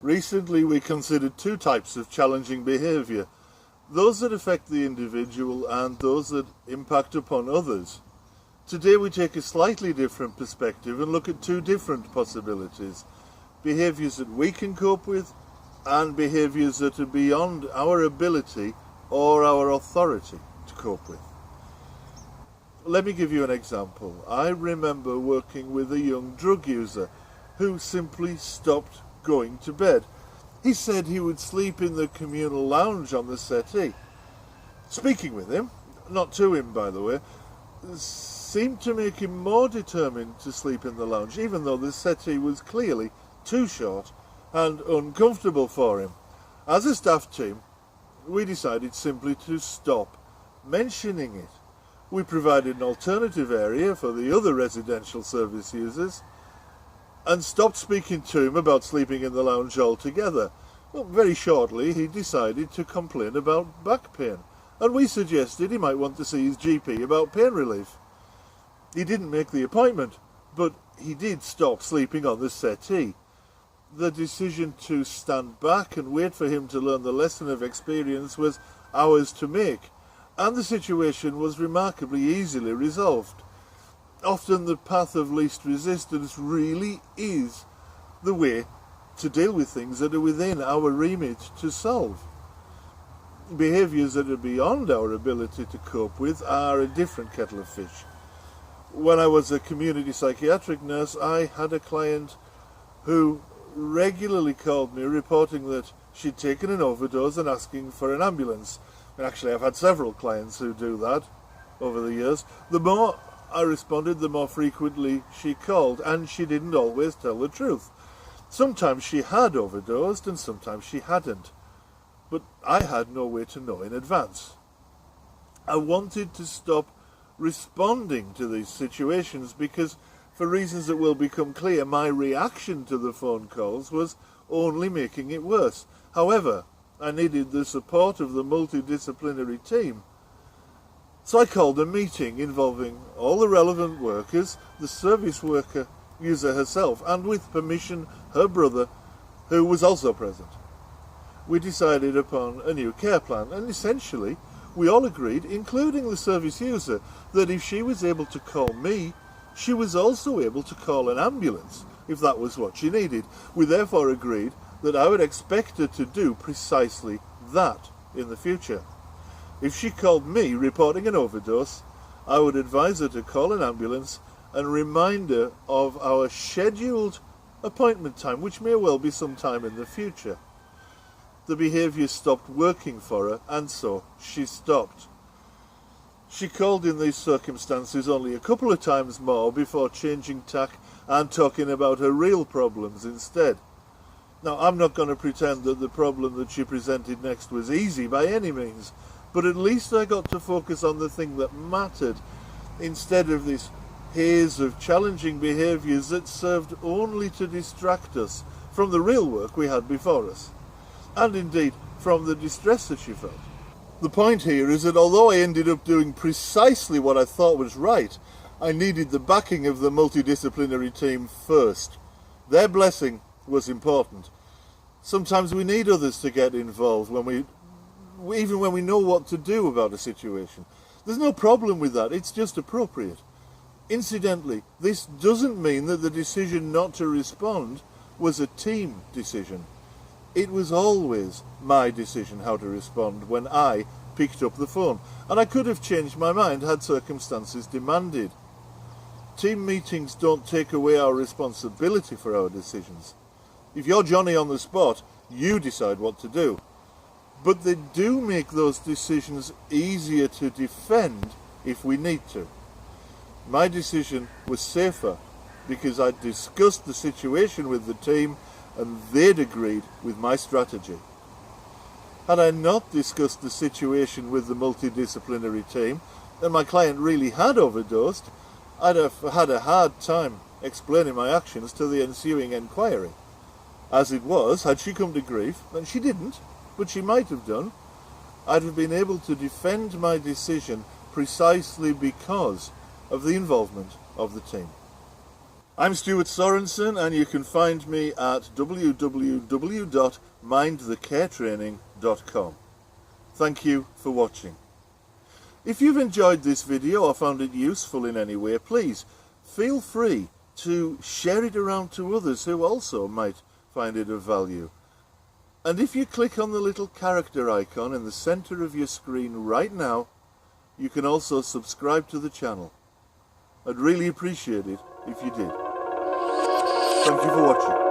Recently we considered two types of challenging behaviour, those that affect the individual and those that impact upon others. Today we take a slightly different perspective and look at two different possibilities, behaviours that we can cope with and behaviours that are beyond our ability or our authority to cope with. Let me give you an example. I remember working with a young drug user who simply stopped going to bed. He said he would sleep in the communal lounge on the settee. Speaking with him, not to him by the way, seemed to make him more determined to sleep in the lounge, even though the settee was clearly too short and uncomfortable for him. As a staff team, we decided simply to stop mentioning it. We provided an alternative area for the other residential service users and stopped speaking to him about sleeping in the lounge altogether. Well, very shortly he decided to complain about back pain, and we suggested he might want to see his GP about pain relief. He didn't make the appointment, but he did stop sleeping on the settee. The decision to stand back and wait for him to learn the lesson of experience was ours to make, and the situation was remarkably easily resolved. Often the path of least resistance really is the way to deal with things that are within our remit to solve. Behaviours that are beyond our ability to cope with are a different kettle of fish. When I was a community psychiatric nurse, I had a client who regularly called me reporting that she'd taken an overdose and asking for an ambulance. And actually, I've had several clients who do that over the years. The more I responded, the more frequently she called, and she didn't always tell the truth. Sometimes she had overdosed and sometimes she hadn't, but I had no way to know in advance. I wanted to stop responding to these situations because, for reasons that will become clear, my reaction to the phone calls was only making it worse. However, I needed the support of the multidisciplinary team. So I called a meeting involving all the relevant workers, the service worker user herself, and with permission, her brother, who was also present. We decided upon a new care plan, and essentially we all agreed, including the service user, that if she was able to call me, she was also able to call an ambulance, if that was what she needed. We therefore agreed that I would expect her to do precisely that in the future. If she called me reporting an overdose, I would advise her to call an ambulance and remind her of our scheduled appointment time, which may well be sometime in the future. The behaviour stopped working for her, and so she stopped. She called in these circumstances only a couple of times more before changing tack and talking about her real problems instead. Now, I'm not going to pretend that the problem that she presented next was easy by any means, but at least I got to focus on the thing that mattered, instead of this haze of challenging behaviours that served only to distract us from the real work we had before us, and indeed from the distress that she felt. The point here is that although I ended up doing precisely what I thought was right, I needed the backing of the multidisciplinary team first. Their blessing was important. Sometimes we need others to get involved even when we know what to do about a situation. There's no problem with that, it's just appropriate. Incidentally, this doesn't mean that the decision not to respond was a team decision. It was always my decision how to respond when I picked up the phone, and I could have changed my mind had circumstances demanded. Team meetings don't take away our responsibility for our decisions. If you're Johnny on the spot, you decide what to do. But they do make those decisions easier to defend if we need to. My decision was safer because I'd discussed the situation with the team and they'd agreed with my strategy. Had I not discussed the situation with the multidisciplinary team and my client really had overdosed, I'd have had a hard time explaining my actions to the ensuing inquiry. As it was, had she come to grief, and she didn't, but she might have done, I'd have been able to defend my decision precisely because of the involvement of the team. I'm Stuart Sorensen, and you can find me at www.mindthecaretraining.com. Thank you for watching. If you've enjoyed this video or found it useful in any way, please feel free to share it around to others who also might find it of value. And if you click on the little character icon in the center of your screen right now, you can also subscribe to the channel. I'd really appreciate it if you did. Thank you for watching.